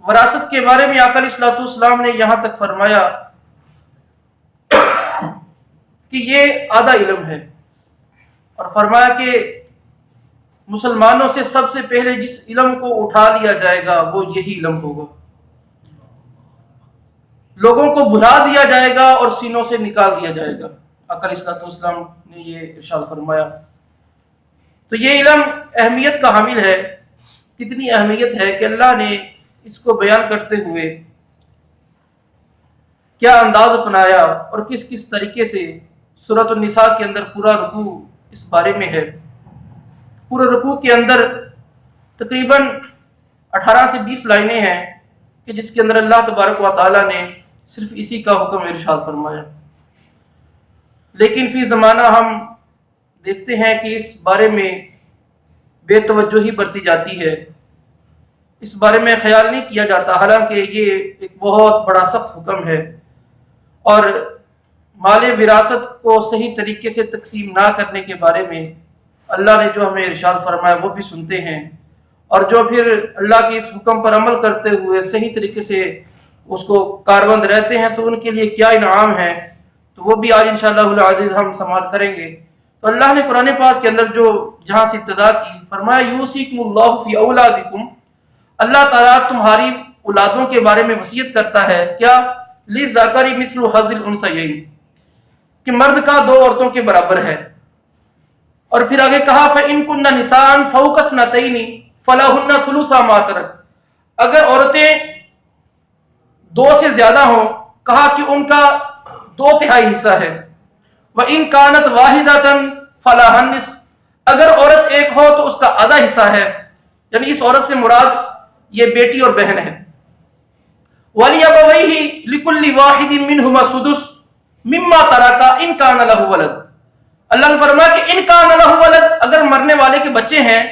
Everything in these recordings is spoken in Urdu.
وراثت کے بارے میں آقا علیہ الصلوۃ والسلام نے یہاں تک فرمایا کہ یہ آدھا علم ہے، اور فرمایا کہ مسلمانوں سے سب سے پہلے جس علم کو اٹھا لیا جائے گا وہ یہی علم ہوگا، لوگوں کو بھلا دیا جائے گا اور سینوں سے نکال دیا جائے گا۔ آقا علیہ الصلوۃ والسلام نے یہ ارشاد فرمایا۔ تو یہ علم اہمیت کا حامل ہے، کتنی اہمیت ہے کہ اللہ نے اس کو بیان کرتے ہوئے کیا انداز اپنایا اور کس کس طریقے سے سورۃ النساء کے اندر پورا رکوع اس بارے میں ہے۔ پورے رکوع کے اندر تقریباً 18 سے 20 لائنیں ہیں کہ جس کے اندر اللہ تبارک و تعالیٰ نے صرف اسی کا حکم ارشاد فرمایا، لیکن فی زمانہ ہم دیکھتے ہیں کہ اس بارے میں بے توجہی برتی جاتی ہے، اس بارے میں خیال نہیں کیا جاتا، حالانکہ یہ ایک بہت بڑا سخت حکم ہے، اور مال وراثت کو صحیح طریقے سے تقسیم نہ کرنے کے بارے میں اللہ نے جو ہمیں ارشاد فرمایا وہ بھی سنتے ہیں، اور جو پھر اللہ کے اس حکم پر عمل کرتے ہوئے صحیح طریقے سے اس کو کاربند رہتے ہیں تو ان کے لیے کیا انعام ہے، تو وہ بھی آج انشاءاللہ العزیز ہم سماعت کریں گے۔ تو اللہ نے قرآن پاک کے اندر جو جہاں سے ابتدا کی فرمایا یوصیکم اللہ فی اولادکم، اللہ تعالیٰ تمہاری اولادوں کے بارے میں وصیت کرتا ہے، کیا للذکر مثل حظ الانثیین، کہ مرد کا دو عورتوں کے برابر ہے، اور پھر آگے کہا فإن کن نساء فوق اثنتین فلہن ثلث ما ترک، اگر عورتیں دو سے زیادہ ہوں کہا کہ ان کا 2/3 حصہ ہے، وإن كانت واحدة فلها النصف، اگر عورت ایک ہو تو اس کا آدھا حصہ ہے، یعنی اس عورت سے مراد یہ بیٹی اور بہن ہے۔ وَلِأَبَوَيْهِ لِكُلِّ وَاحِدٍ مِّنْهُمَا السُّدُسُ مِمَّا تَرَكَ إِن كَانَ لَهُ وَلَدٌ، اللہ نے فرمایا کہ إِن كَانَ لَهُ وَلَدٌ، اگر مرنے والے کے بچے ہیں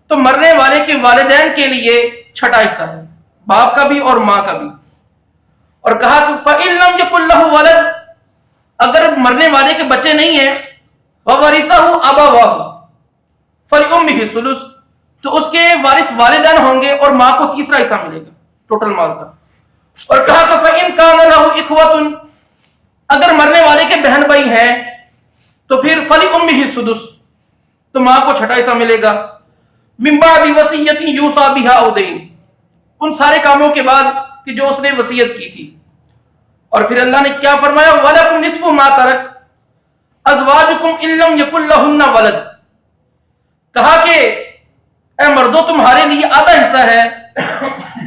تو مرنے والے کے والدین کے لیے چھٹا حصہ ہے، باپ کا بھی اور ماں کا بھی، اور کہا کہ فَإِن لَمْ يَكُن لَهُ وَلَدٌ، اگر مرنے والے کے بچے نہیں ہیں وَوَرِثَهُ أَبَوَاهُ فَلِأُمِّهِ الثُّلُثُ، تو اس کے وارث والدین ہوں گے اور ماں کو تیسرا حصہ ملے گا ٹوٹل مال کا، اور کہا کہ فَإِن كَانَ لَهُ إِخْوَةٌ، اگر مرنے والے کے بہن بھائی ہیں تو پھر فَلِأُمِّهِ السُّدُسُ، تو ماں کو چھٹا حصہ ملے گا، مِن بَعْدِ وَصِيَّةٍ يُوصَىٰ بِهَا أَوْ دَيْنٍ، ان سارے کاموں کے بعد کہ جو اس نے وصیت کی تھی۔ اور پھر اللہ نے کیا فرمایا وَلَكُمْ نِصْفُ مَا تَرَكَ أَزْوَاجُكُمْ إِن لَّمْ يَكُن لَّهُنَّ وَلَدٌ، کہا کہ اے مردوں تمہارے لیے آدھا حصہ ہے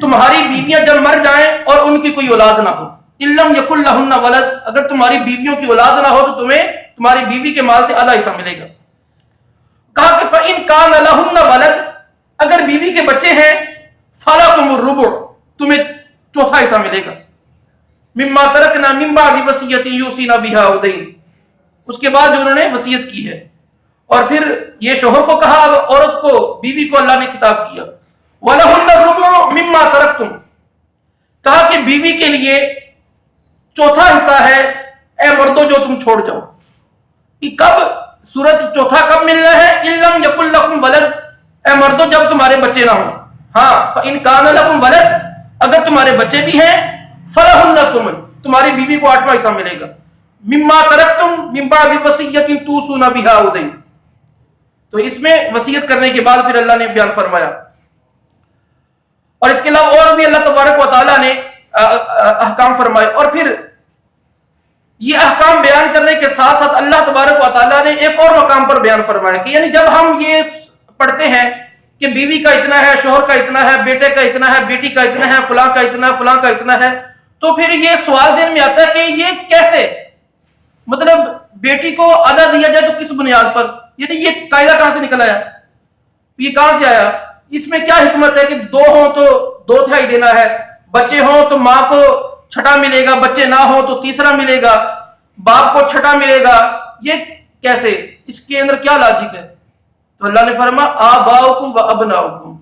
تمہاری بیویاں جب مر جائیں اور ان کی کوئی اولاد نہ ہو، إِن لَّمْ يَكُن لَّهُنَّ وَلَدٌ، اگر تمہاری بیویوں کی اولاد نہ ہو تو تمہیں تمہاری بیوی کے مال سے آدھا حصہ ملے گا۔ کہا کہ فَإِن كَانَ لَهُنَّ وَلَدٌ، اگر بیوی کے بچے ہیں فَلَكُمُ الرُّبُعُ، تمہیں چوتھا حصہ ملے گا، مما ترکنا من بعد وصیت یوصینا بها أو دین، اس کے بعد جو انہوں نے وصیت کی ہے۔ اور پھر یہ شوہر کو کہا، اب عورت کو بیوی کو اللہ نے خطاب کیا وَلَهُنَّ الرُّبُعُ مما ترکتم، کہا کہ بیوی کے لیے چوتھا حصہ ہے اے مردوں جو تم چھوڑ جاؤ۔ یہ کب صورت چوتھا کب ملنا ہے؟ إِن لَّمْ يَكُن لَّكُمْ وَلَدٌ، اے مردوں جب تمہارے بچے نہ ہوں، ہاں فَإِن كَانَ لَكُمْ وَلَدٌ، اگر تمہارے بچے بھی ہیں فَلَهُنَّ الثُّمُنُ، تمہاری بیوی کو 8واں حصہ ملے گا، مما ترکتم من بعد وصیت توصون بها أو دین۔ تو اس میں وصیت کرنے کے بعد پھر اللہ نے بیان فرمایا، اور اس کے علاوہ اور بھی اللہ تبارک و تعالیٰ نے احکام فرمائے، اور پھر یہ احکام بیان کرنے کے ساتھ ساتھ اللہ تبارک و تعالیٰ نے ایک اور مقام پر بیان فرمایا کہ یعنی جب ہم یہ پڑھتے ہیں کہ بیوی کا اتنا ہے، شوہر کا اتنا ہے، بیٹے کا اتنا ہے، بیٹی کا اتنا ہے، فلاں کا اتنا ہے، فلاں کا اتنا ہے، تو پھر یہ ایک سوال ذہن میں آتا ہے کہ یہ کیسے، مطلب بیٹی کو آدھا دیا جائے تو کس بنیاد پر، یعنی یہ قاعدہ کہاں سے نکل آیا، یہ کہاں سے آیا، اس میں کیا حکمت ہے کہ 2 ہوں تو 2/3 دینا ہے، بچے ہوں تو ماں کو چھٹا ملے گا، بچے نہ ہوں تو تیسرا ملے گا، باپ کو چھٹا ملے گا، یہ کیسے، اس کے اندر کیا لاجک ہے؟ تو اللہ نے فرمایا آباؤکم و ابناؤکم،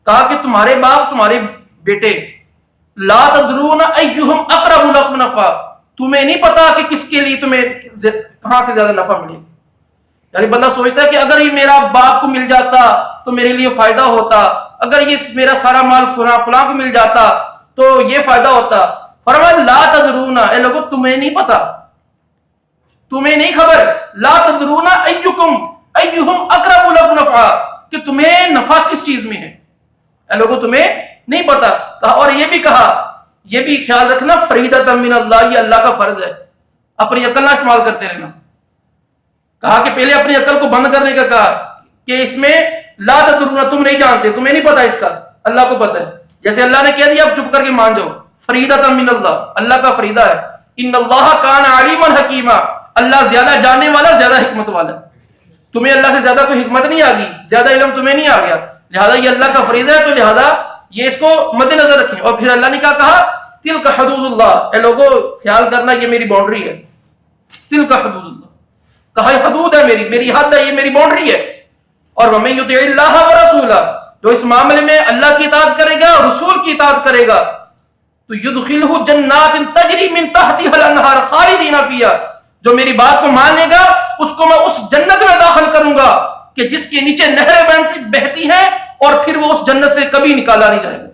کہا کہ تمہارے باپ تمہارے بیٹے، لا تدرون ایہم اقرب لکم نفعا، تمہیں نہیں پتا کہ کس کے لیے تمہیں کہاں سے زیادہ نفع ملے، یعنی بندہ سوچتا ہے کہ اگر یہ میرا باپ کو مل جاتا تو میرے لیے فائدہ ہوتا، اگر یہ میرا سارا مال فلاں کو مل جاتا تو یہ فائدہ ہوتا. فرمایا لا تدرون، اے لوگو تمہیں نہیں پتا، تمہیں نہیں خبر، لا تدرون ایہم اقرب لکم نفعا، کہ تمہیں نفع کس چیز میں ہے، اے لوگو تمہیں نہیں پتا. کہا اور یہ بھی کہا، یہ بھی خیال رکھنا فریضۃ من اللہ، یہ اللہ کا فرض ہے، اپنی عقل نہ استعمال کرتے رہنا. کہا کہ پہلے اپنی عقل کو بند کرنے کا کہا کہ اس میں لا تدرون، تم نہیں جانتے، تمہیں نہیں پتا اس کا، اللہ کو پتا ہے. جیسے اللہ نے کہہ دیا اب چپ کر کے مان جاؤ، فریضۃ من اللہ، اللہ کا فریضہ ہے. ان اللہ کان علیما حکیما، اللہ زیادہ جاننے والا، زیادہ حکمت والا. تمہیں اللہ سے زیادہ کوئی حکمت نہیں آ گئی، زیادہ علم تمہیں نہیں آ گیا، لہذا یہ اللہ کا فریضہ ہے، تو لہذا یہ اس کو مد نظر رکھیں. اور پھر اللہ نے کیا کہا، تلک حدود اللہ، اے لوگو خیال کرنا یہ میری باؤنڈری ہے، تلک حدود اللہ، کہا یہ حدود ہے، میری حد ہے، یہ میری باؤنڈری ہے. اور وَمَن يُطِعِ اللَّهَ وَرَسُولَهُ، جو اس معاملے میں اللہ کی اطاعت کرے گا اور رسول کی اطاعت کرے گا تو يُدْخِلْهُ جَنَّاتٍ تَجْرِي مِن تَحْتِهَا الْأَنْهَارُ خَالِدِينَ فِيهَا، جو میری بات کو مان لے گا اس کو میں اس جنت میں داخل کروں گا کہ جس کے نیچے نہریں بہتی ہیں اور پھر وہ اس جنت سے کبھی نکالا نہیں جائے گا،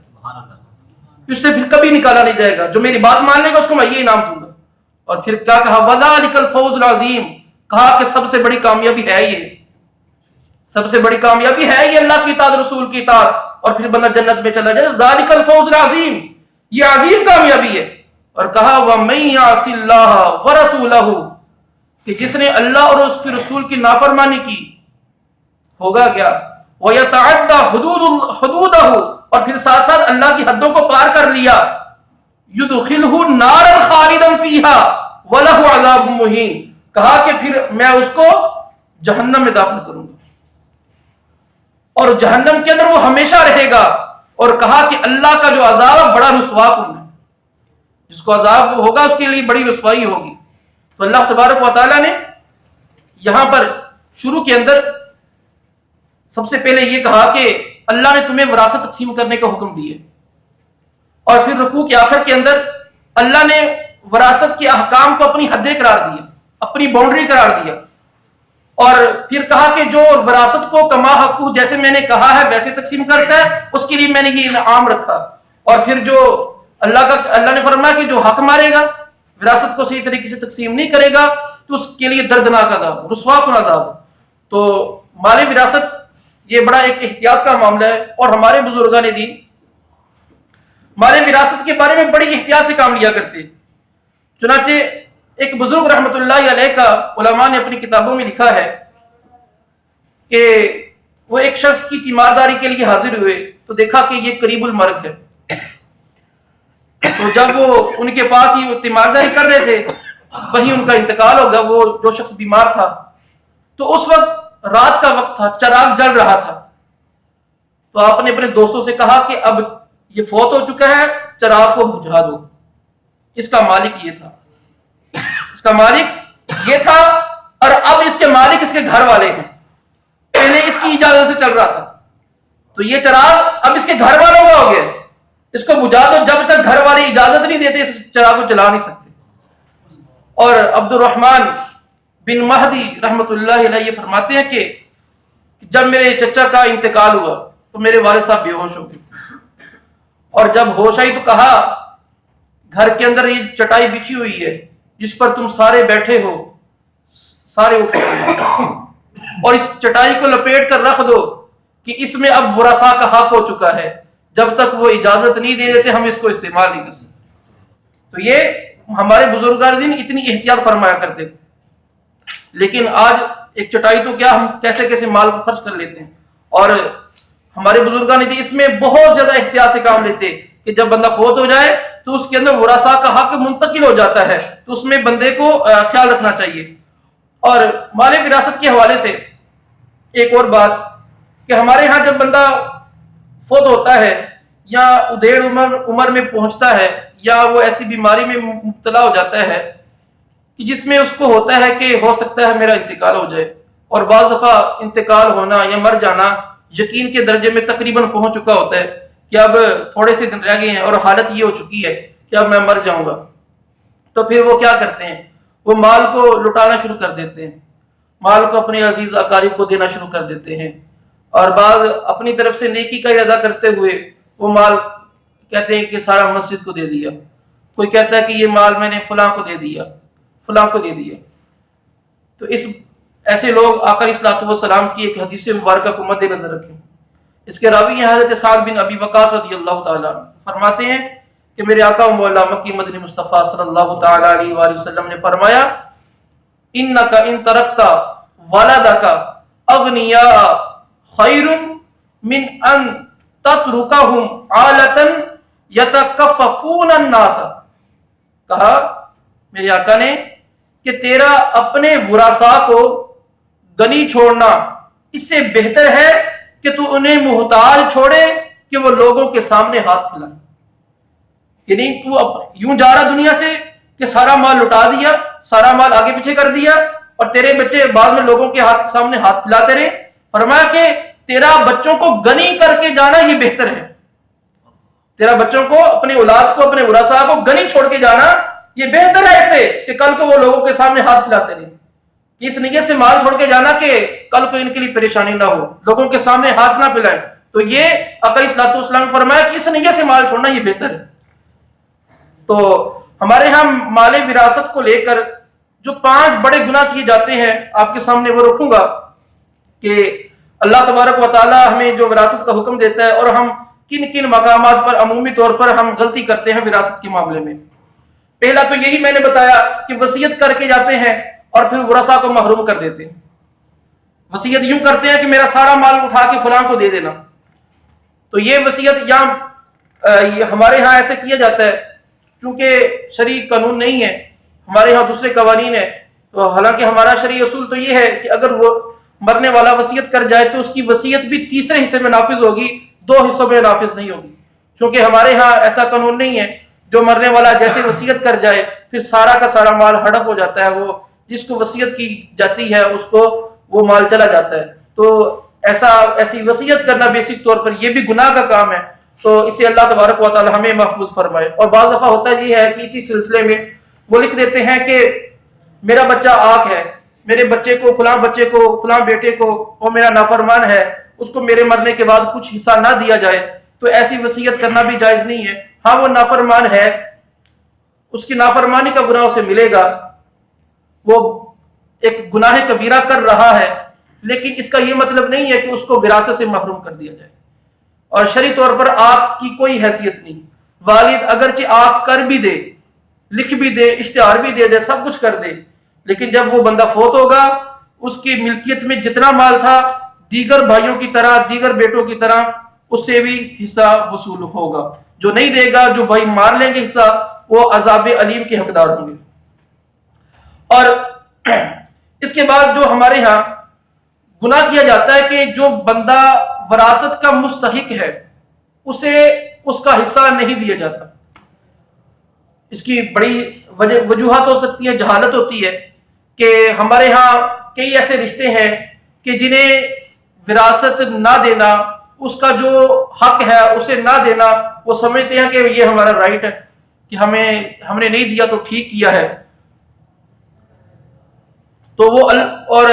اس سے پھر کبھی نکالا نہیں جائے گا. جو میری بات مان لے گا اس کو میں یہ انعام دوں گا. اور پھر کیا کہا، وَذَلِكَ الْفَوْزُ الْعَظِيمُ، کہا کہ سب سے بڑی کامیابی ہے یہ، سب سے بڑی کامیابی ہے یہ اللہ کی اطاعت، رسول کی اطاعت، اور پھر بندہ جنت میں چلا جائے. ذَلِكَ الْفَوْزُ الْعَظِيمُ، یہ عظیم کامیابی ہے. اور کہا وَمَن يَعْصِ اللَّهَ وَرَسُولَهُ، کہ جس نے اللہ اور اس کے رسول کی نافرمانی کی ہوگا کیا، وَيَتَعَدَّ حُدُودَهُ، اور پھر ساتھ ساتھ اللہ کی حدوں کو پار کر لیا، يُدْخِلْهُ نَارًا خَالِدًا فِيهَا وَلَهُ عَذَابٌ مُهِينٌ، کہا کہ پھر میں اس کو جہنم میں داخل کروں گا اور جہنم کے اندر وہ ہمیشہ رہے گا. اور کہا کہ اللہ کا جو عذاب ہے بڑا رسوا کن ہے، جس کو عذاب ہوگا اس کے لیے بڑی رسوائی ہوگی. تو اللہ تبارک و تعالیٰ نے یہاں پر شروع کے اندر سب سے پہلے یہ کہا کہ اللہ نے تمہیں وراثت تقسیم کرنے کا حکم دیا، اور پھر رکوع کے آخر کے اندر اللہ نے وراثت کے احکام کو اپنی حدیں قرار دیا، اپنی باؤنڈری قرار دیا. اور پھر کہا کہ جو وراثت کو کما حق، جیسے میں نے کہا ہے ویسے تقسیم کرتا ہے، اس کے لیے میں نے یہ انعام رکھا. اور پھر جو اللہ نے فرمایا کہ جو حق مارے گا، وراثت کو صحیح طریقے سے تقسیم نہیں کرے گا تو اس کے لیے دردناک عذاب، رسوا کن عذاب. تو مال وراثت یہ بڑا ایک احتیاط کا معاملہ ہے، اور ہمارے بزرگان دین مال وراثت کے بارے میں بڑی احتیاط سے کام لیا کرتے. چنانچہ ایک بزرگ رحمۃ اللہ علیہ کا علماء نے اپنی کتابوں میں لکھا ہے کہ وہ ایک شخص کی تیمارداری کے لیے حاضر ہوئے تو دیکھا کہ یہ قریب المرگ ہے. تو جب وہ ان کے پاس ہی تیمارداری کر رہے تھے وہیں ان کا انتقال ہو گیا. وہ جو شخص بیمار تھا تو اس وقت رات کا وقت تھا، چراغ جل رہا تھا. تو آپ نے اپنے دوستوں سے کہا کہ اب یہ فوت ہو چکا ہے، چراغ کو بجھا دو. اس کا مالک یہ تھا، اس کا مالک یہ تھا، اور اب اس کے مالک اس کے گھر والے ہیں. پہلے اس کی اجازت سے چل رہا تھا تو یہ چراغ اب اس کے گھر والوں کا ہو گیا، اس کو بجھا دو. جب تک گھر والے اجازت نہیں دیتے اس چراغ کو جلا نہیں سکتے. اور عبد الرحمن بن مہدی رحمۃ اللہ علیہ یہ فرماتے ہیں کہ جب میرے چچا کا انتقال ہوا تو میرے والد صاحب بے ہوش ہو گئے، اور جب ہوش آئی تو کہا گھر کے اندر یہ چٹائی بچھی ہوئی ہے جس پر تم سارے بیٹھے ہو، سارے اٹھو اور اس چٹائی کو لپیٹ کر رکھ دو کہ اس میں اب ورثاء کا حق ہو چکا ہے، جب تک وہ اجازت نہیں دے دیتے ہم اس کو استعمال نہیں کر سکتے. تو یہ ہمارے بزرگان دین اتنی احتیاط فرمایا کرتے. لیکن آج ایک چٹائی تو کیا، ہم کیسے کیسے مال کو خرچ کر لیتے ہیں. اور ہمارے بزرگان دین اس میں بہت زیادہ احتیاط سے کام لیتے کہ جب بندہ فوت ہو جائے تو اس کے اندر ورثاء کا حق منتقل ہو جاتا ہے، تو اس میں بندے کو خیال رکھنا چاہیے. اور مال وراثت کے حوالے سے ایک اور بات کہ ہمارے ہاں جب بندہ فوت ہوتا ہے یا ادھیڑ عمر میں پہنچتا ہے یا وہ ایسی بیماری میں مبتلا ہو جاتا ہے کہ جس میں اس کو ہوتا ہے کہ ہو سکتا ہے میرا انتقال ہو جائے، اور بعض دفعہ انتقال ہونا یا مر جانا یقین کے درجے میں تقریباً پہنچ چکا ہوتا ہے کہ اب تھوڑے سے دن رہ گئے ہیں اور حالت یہ ہو چکی ہے کہ اب میں مر جاؤں گا. تو پھر وہ کیا کرتے ہیں، وہ مال کو لٹانا شروع کر دیتے ہیں. مال کو اپنے عزیز اقارب کو دینا شروع کر دیتے ہیں، اور بعض اپنی طرف سے نیکی کا ارادہ کرتے ہوئے وہ مال کہتے ہیں کہ سارا مسجد کو دے دیا، کوئی کہتا ہے کہ یہ مال میں نے فلاں کو دے دیا، فلاں کو دے دیا۔ تو ایسے لوگ آقا علیہ الصلوۃ والسلام کی ایک حدیث مبارکہ کو مد نظر رکھیں۔ اس کے راوی ہیں حضرت سعد بن ابی وقاص رضی اللہ تعالیٰ عنہ، فرماتے ہیں کہ میرے آقا و مولا مکی مدنی مصطفیٰ صلی اللہ تعالیٰ علیہ وآلہ وسلم نے فرمایا انک ان ترکت ولدک اغنیاء خیر من ان تترکہم عالۃ یتکففون الناس۔ کہا میرے آقا نے کہ تیرا اپنے ورثاء کو غنی چھوڑنا اس سے بہتر ہے کہ تو انہیں محتاج چھوڑے کہ وہ لوگوں کے سامنے ہاتھ پھیلائے۔ یعنی تو یوں جا رہا دنیا سے کہ سارا مال لٹا دیا، سارا مال آگے پیچھے کر دیا، اور تیرے بچے بعد میں لوگوں کے سامنے ہاتھ پھیلاتے رہے۔ فرمایا کہ تیرا بچوں کو غنی کر کے جانا یہ بہتر ہے، تیرا بچوں کو، اپنے اولاد کو، اپنے ورثاء کو غنی چھوڑ کے جانا یہ بہتر ہے اس سے کہ کل کو وہ لوگوں کے سامنے ہاتھ پھیلاتے رہے۔ اس نیت سے مال چھوڑ کے جانا کہ کل کو ان کے لیے پریشانی نہ ہو، لوگوں کے سامنے ہاتھ نہ پھیلائیں۔ تو یہ آقا علیہ الصلوۃ والسلام نے فرمایا کہ اس نیت سے مال چھوڑنا یہ بہتر ہے۔ تو ہمارے ہاں مال وراثت کو لے کر جو 5 بڑے گناہ کیے جاتے ہیں آپ کے سامنے وہ رکھوں گا کہ اللہ تبارک و تعالی ہمیں جو وراثت کا حکم دیتا ہے اور ہم کن کن مقامات پر عمومی طور پر ہم غلطی کرتے ہیں وراثت کے معاملے میں۔ پہلا تو یہی میں نے بتایا کہ وصیت کر کے جاتے ہیں اور پھر ورثاء کو محروم کر دیتے ہیں۔ وصیت یوں کرتے ہیں کہ میرا سارا مال اٹھا کے فلاں کو دے دینا، تو یہ وصیت ہمارے ہاں ایسے کیا جاتا ہے چونکہ شرعی قانون نہیں ہے، ہمارے ہاں دوسرے قوانین ہیں، تو حالانکہ ہمارا شرعی اصول تو یہ ہے کہ اگر وہ مرنے والا وصیت کر جائے تو اس کی وصیت بھی تیسرے حصے میں نافذ ہوگی، 2 حصوں میں نافذ نہیں ہوگی، چونکہ ہمارے ہاں ایسا قانون نہیں ہے۔ جو مرنے والا جیسے وصیت کر جائے پھر سارا کا سارا مال ہڑپ ہو جاتا ہے، وہ جس کو وصیت کی جاتی ہے اس کو وہ مال چلا جاتا ہے۔ تو ایسی وصیت کرنا بیسک طور پر یہ بھی گناہ کا کام ہے، تو اسے اللہ تبارک و تعالی ہمیں محفوظ فرمائے۔ اور بعض دفعہ ہوتا یہ ہے کہ اسی سلسلے میں وہ لکھ دیتے ہیں کہ میرا بچہ آق ہے، میرے بچے کو فلاں بیٹے کو وہ میرا نافرمان ہے، اس کو میرے مرنے کے بعد کچھ حصہ نہ دیا جائے، تو ایسی وصیت کرنا بھی جائز نہیں ہے۔ ہاں وہ نافرمان ہے، اس کی نافرمانی کا گناہ اسے ملے گا، وہ ایک گناہ کبیرہ کر رہا ہے، لیکن اس کا یہ مطلب نہیں ہے کہ اس کو وراثت سے محروم کر دیا جائے۔ اور شرعی طور پر آق کی کوئی حیثیت نہیں، والد اگرچہ آق کر بھی دے، لکھ بھی دے، اشتہار بھی دے دے، سب کچھ کر دے، لیکن جب وہ بندہ فوت ہوگا اس کی ملکیت میں جتنا مال تھا دیگر بھائیوں کی طرح، دیگر بیٹوں کی طرح اس سے بھی حصہ وصول ہوگا۔ جو نہیں دے گا، جو بھائی مار لیں گے حصہ، وہ عذاب علیم کے حقدار ہوں گے۔ اور اس کے بعد جو ہمارے ہاں گناہ کیا جاتا ہے کہ جو بندہ وراثت کا مستحق ہے اسے اس کا حصہ نہیں دیا جاتا۔ اس کی بڑی وجوہات ہو سکتی ہے، جہالت ہوتی ہے کہ ہمارے ہاں کئی ایسے رشتے ہیں کہ جنہیں وراثت نہ دینا، اس کا جو حق ہے اسے نہ دینا، وہ سمجھتے ہیں کہ یہ ہمارا رائٹ ہے کہ ہم نے نہیں دیا تو ٹھیک کیا ہے۔ تو وہ اور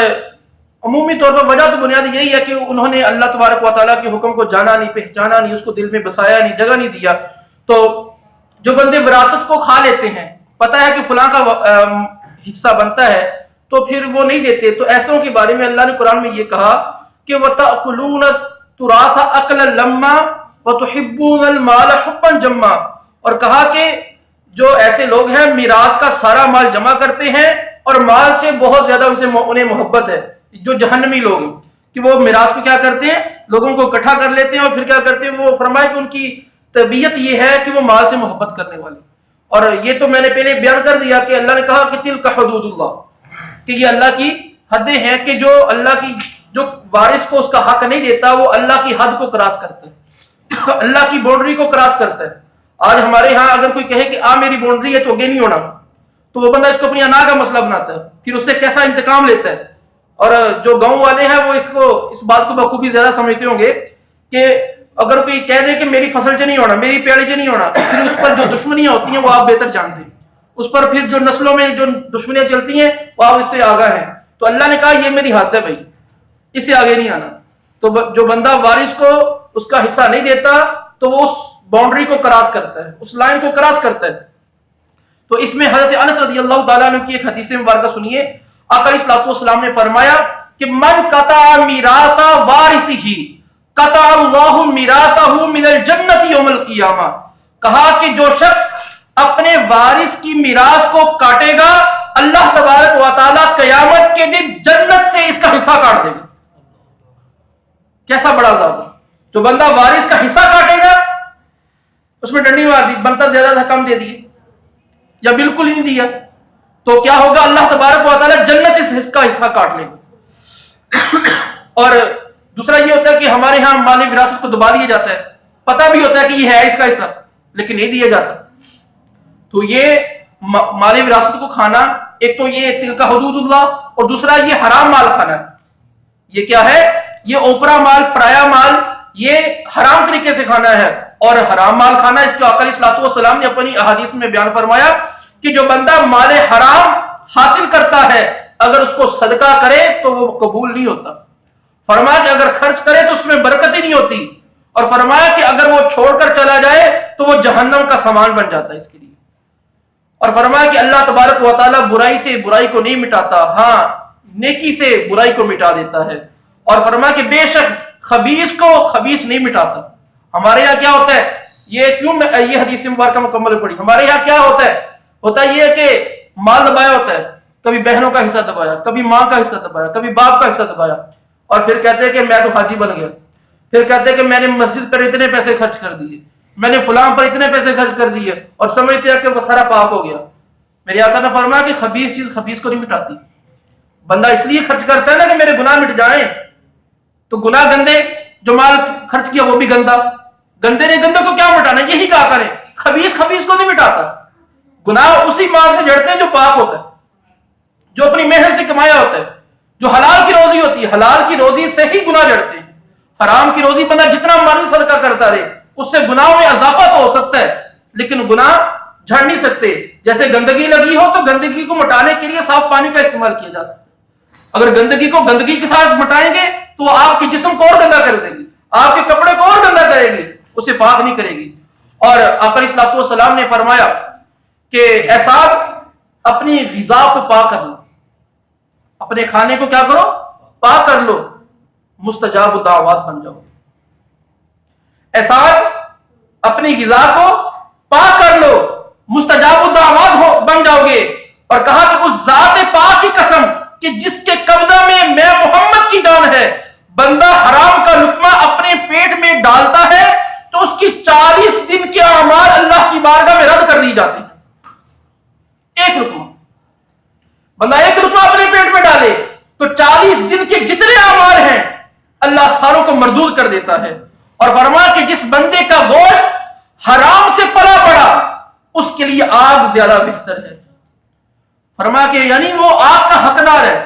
عمومی طور پر وجہ تو بنیادی یہی ہے کہ انہوں نے اللہ تبارک و تعالیٰ کے حکم کو جانا نہیں، پہچانا نہیں، اس کو دل میں بسایا نہیں، جگہ نہیں دیا۔ تو جو بندے وراثت کو کھا لیتے ہیں، پتہ ہے کہ فلاں کا حصہ بنتا ہے تو پھر وہ نہیں دیتے، تو ایسوں کے بارے میں اللہ نے قرآن میں یہ کہا کہ وَتَأْكُلُونَ التُّرَاثَ أَكْلًا لَمًّا وَتُحِبُّونَ الْمَالَ حُبًّا جَمًّا، اور کہا کہ جو ایسے لوگ ہیں میراث کا سارا مال جمع کرتے ہیں اور مال سے بہت زیادہ انہیں محبت ہے، جو جہنمی لوگ ہیں کہ وہ میراث کو کیا کرتے ہیں، لوگوں کو اکٹھا کر لیتے ہیں اور پھر کیا کرتے ہیں، وہ فرمائے کہ ان کی طبیعت یہ ہے کہ وہ مال سے محبت کرنے والے۔ اور یہ تو میں نے پہلے بیان کر دیا کہ اللہ نے کہا کہ تلک حدود اللہ، کہ یہ اللہ کی حدیں ہیں کہ جو اللہ کی جو وارث کو اس کا حق نہیں دیتا وہ اللہ کی حد کو کراس کرتا ہے، اللہ کی باؤنڈری کو کراس کرتا ہے۔ آج ہمارے ہاں اگر کوئی کہے کہ میری باؤنڈری ہے تو آگے نہیں ہونا، تو وہ بندہ اس کو اپنی انا کا مسئلہ بناتا ہے، پھر اس سے کیسا انتقام لیتا ہے۔ اور جو گاؤں والے ہیں وہ اس بات کو بخوبی زیادہ سمجھتے ہوں گے کہ اگر کوئی کہہ دے کہ میری فصل سے نہیں ہونا، میری پیڑی سے نہیں ہونا، پھر اس پر جو دشمنیاں ہوتی ہیں وہ آپ بہتر جانتے ہیں، اس پر پھر جو نسلوں میں جو دشمنیاں چلتی ہیں وہ آپ اس سے آگاہ ہیں تو اللہ نے کہا یہ میری حد ہے بھائی، اس سے آگے نہیں آنا. تو جو بندہ وارث کو اس کا حصہ نہیں دیتا تو وہ اس باؤنڈری کو کراس کرتا ہے، اس لائن کو کراس کرتا ہے. تو اس میں حضرت انس رضی اللہ تعالیٰ عنہ کی ایک حدیث مبارکہ سنیے. آقا علیہ الصلوۃ والسلام نے فرمایا کہ من قطع میراث وارثہ قطع اللہ میراثہ من الجنۃ یوم القیامہ. کہا کہ جو شخص اپنے وارث کی میراث کو کاٹے گا اللہ تبارک و تعالیٰ قیامت کے دن جنت سے اس کا حصہ کاٹ دے گا. کیسا بڑا عذاب ہے. جو بندہ وارث کا حصہ کاٹے گا اس میں ڈنڈی مار دی، بنتا زیادہ تھا کم دے دیے یا بالکل ہی نہیں دیا تو کیا ہوگا، اللہ تبارک و تعالیٰ جنت سے اس کا حصہ کاٹ لے گا. اور دوسرا یہ ہوتا ہے کہ ہمارے ہاں مال وراثت کو دبا دیا جاتا ہے، پتہ بھی ہوتا ہے کہ یہ ہے اس کا حصہ لیکن نہیں دیا جاتا. تو یہ مال وراثت کو کھانا، ایک تو یہ تلک حدود اللہ اور دوسرا یہ حرام مال کھانا. یہ کیا ہے، یہ اوپرا مال، پرایا مال، یہ حرام طریقے سے کھانا ہے. اور حرام مال کھانا اس کے آقا علیہ الصلوۃ والسلام نے اپنی احادیث میں بیان فرمایا کہ جو بندہ مال حرام حاصل کرتا ہے اگر اس کو صدقہ کرے تو وہ قبول نہیں ہوتا. فرمایا کہ اگر خرچ کرے تو اس میں برکت ہی نہیں ہوتی. اور فرمایا کہ اگر وہ چھوڑ کر چلا جائے تو وہ جہنم کا سامان بن جاتا ہے اس کے لیے. اور فرمایا کہ اللہ تبارک و تعالیٰ برائی سے برائی کو نہیں مٹاتا، ہاں نیکی سے برائی کو مٹا دیتا ہے. اور فرمایا کہ بے شک خبیث کو خبیث نہیں مٹاتا. ہمارے یہاں کیا ہوتا ہے، یہ کیوں یہ حدیث مبارکہ مکمل پڑھی، ہمارے یہاں کیا ہوتا ہے یہ کہ مال دبایا ہوتا ہے، کبھی بہنوں کا حصہ دبایا، کبھی ماں کا حصہ دبایا، کبھی باپ کا حصہ دبایا، اور پھر کہتے ہیں کہ میں تو حاجی بن گیا. پھر کہتے ہیں کہ میں نے مسجد پر اتنے پیسے خرچ کر دیے، میں نے فلاں پر اتنے پیسے خرچ کر دیے، اور سمجھتے ہیں کہ وہ سارا پاک ہو گیا. میرے آقا نے فرمایا کہ خبیث چیز خبیث کو نہیں مٹاتی. بندہ اس لیے خرچ کرتا ہے نا کہ میرے گناہ مٹ جائیں. تو گناہ گندے، جو مال خرچ کیا وہ بھی گندا، گندے نے گندے کو کیا مٹانا، یہی کہا کریں. خبیث خبیث کو نہیں مٹاتا. گناہ اسی مال سے جڑتے ہیں جو پاک ہوتا ہے، جو اپنی محنت سے کمایا ہوتا ہے، جو حلال کی روزی ہوتی ہے. حلال کی روزی سے ہی گناہ جڑتے ہیں. حرام کی روزی بندہ جتنا مرضی صدقہ کرتا رہے اس سے گناہوں میں اضافہ تو ہو سکتا ہے لیکن گناہ جھڑ نہیں سکتے. جیسے گندگی لگی ہو تو گندگی کو مٹانے کے لیے صاف پانی کا استعمال کیا جا سکتا ہے. اگر گندگی کو گندگی کے ساتھ مٹائیں گے تو وہ آپ کے جسم کو اور گندا کر دے گی، آپ کے کپڑے کو اور گندا کرے گی، اسے پاک نہیں کرے گی. اور آقا علیہ الصلوۃ والسلام نے فرمایا کہ ایسا اپنی غذا کو پاک کر لو، اپنے کھانے کو کیا کرو، پاک کر لو، مستجاب الدعوات بن جاؤ. ایسا اپنی غذا کو پاک کر لو، مستجاب الدعوات بن جاؤ گے. اور کہا کہ اس ذات پاک کی قسم کہ جس کے قبضہ میں محمد کی جان ہے، بندہ حرام کا لقمہ اپنے پیٹ میں ڈالتا ہے تو اس کی 40 دن کے اعمال اللہ کی بارگاہ میں رد کر دی جاتے ہیں. ایک لقمہ، بندہ ایک لقمہ اپنے پیٹ میں ڈالے تو 40 دن کے جتنے اعمال ہیں اللہ ساروں کو مردود کر دیتا ہے. اور فرمایا کہ جس بندے کا گوشت حرام سے پلا پڑا اس کے لیے آگ زیادہ بہتر ہے. فرمایا کہ یعنی وہ آگ کا حقدار ہے،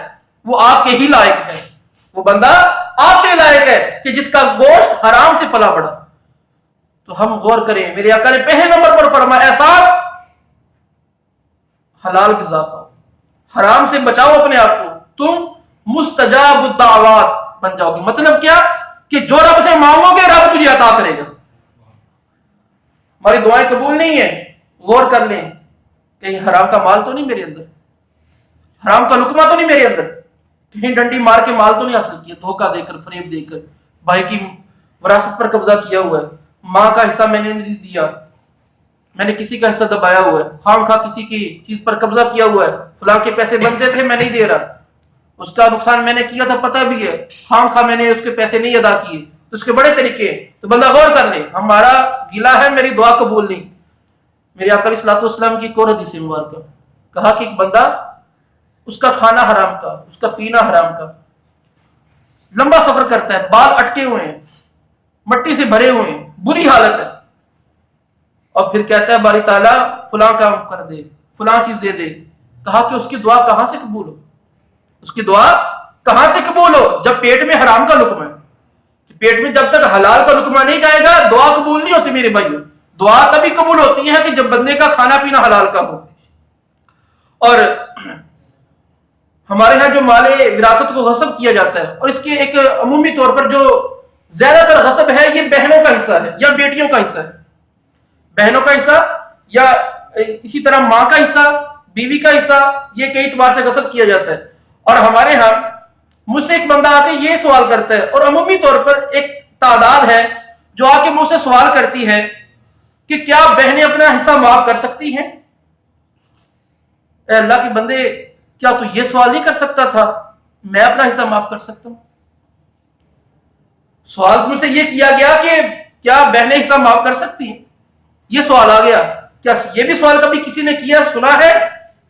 وہ آگ کے ہی لائق ہے، وہ بندہ آگ کے لائق ہے کہ جس کا گوشت حرام سے پلا پڑا. تو ہم غور کریں، میرے آقا نے پہلے نمبر پر فرمایا ایسا حلال غذا کھاؤ، حرام سے بچاؤ اپنے آپ کو، تم مستجاب الدعوات بن جاؤ گے. مطلب کیا کہ جو رب سے مانگو گے رب تجھے عطا کرے گا. ہماری دعائیں قبول نہیں ہیں، غور کر لیں کہیں حرام کا مال تو نہیں میرے اندر، حرام کا لقمہ تو نہیں میرے اندر، کہیں ڈنڈی مار کے مال تو نہیں حاصل کیا، دھوکہ دے کر، فریب دے کر، بھائی کی وراثت پر قبضہ کیا ہوا ہے، ماں کا حصہ میں نے نہیں دیا، میں نے کسی کا حصہ دبایا ہوا ہے، خام خواہ کسی کی چیز پر قبضہ کیا ہوا ہے، فلاں کے پیسے بنتے تھے میں نہیں دے رہا، اس کا نقصان میں نے کیا تھا پتہ بھی ہے، خام خواہ میں نے اس کے پیسے نہیں ادا کیے. تو اس کے بڑے طریقے ہیں. تو بندہ غور کر لے، ہمارا گلا ہے میری دعا قبول نہیں. میرے آقا علیہ الصلوۃ والسلام کی ایک اور حدیث مبارکہ کہا کہ ایک بندہ اس کا کھانا حرام کا، اس کا پینا حرام کا، لمبا سفر کرتا ہے، بال اٹکے ہوئے ہیں، مٹی سے بھرے ہوئے ہیں، بری حالت ہے، اور پھر کہتا ہے باری تعالیٰ فلاں کام کر دے، فلاں چیز دے دے. کہا کہ اس کی دعا کہاں سے قبول ہو، اس کی دعا کہاں سے قبول ہو جب پیٹ میں حرام کا لقمہ ہے. پیٹ میں جب تک حلال کا لقمہ نہیں جائے گا دعا قبول نہیں ہوتی میرے بھائیو. دعا تبھی قبول ہوتی ہے کہ جب بندے کا کھانا پینا حلال کا ہو. اور ہمارے ہاں جو مال وراثت کو غصب کیا جاتا ہے، اور اس کے ایک عمومی طور پر جو زیادہ تر غصب ہے یہ بہنوں کا حصہ ہے یا بیٹیوں کا حصہ ہے، بہنوں کا حصہ یا اسی طرح ماں کا حصہ، بیوی کا حصہ، یہ کئی اعتبار سے غصب کیا جاتا ہے۔ اور ہمارے ہاں مجھ سے ایک بندہ آ کے یہ سوال کرتا ہے، اور عمومی طور پر ایک تعداد ہے جو آ کے مجھ سے سوال کرتی ہے کہ کیا بہنیں اپنا حصہ معاف کر سکتی ہیں؟ اے اللہ کے بندے، کیا تو یہ سوال نہیں کر سکتا تھا میں اپنا حصہ معاف کر سکتا ہوں؟ سوال مجھ سے یہ کیا گیا کہ کیا بہنیں حصہ معاف کر سکتی ہیں، یہ سوال آ گیا۔ کیا یہ بھی سوال کبھی کسی نے کیا سنا ہے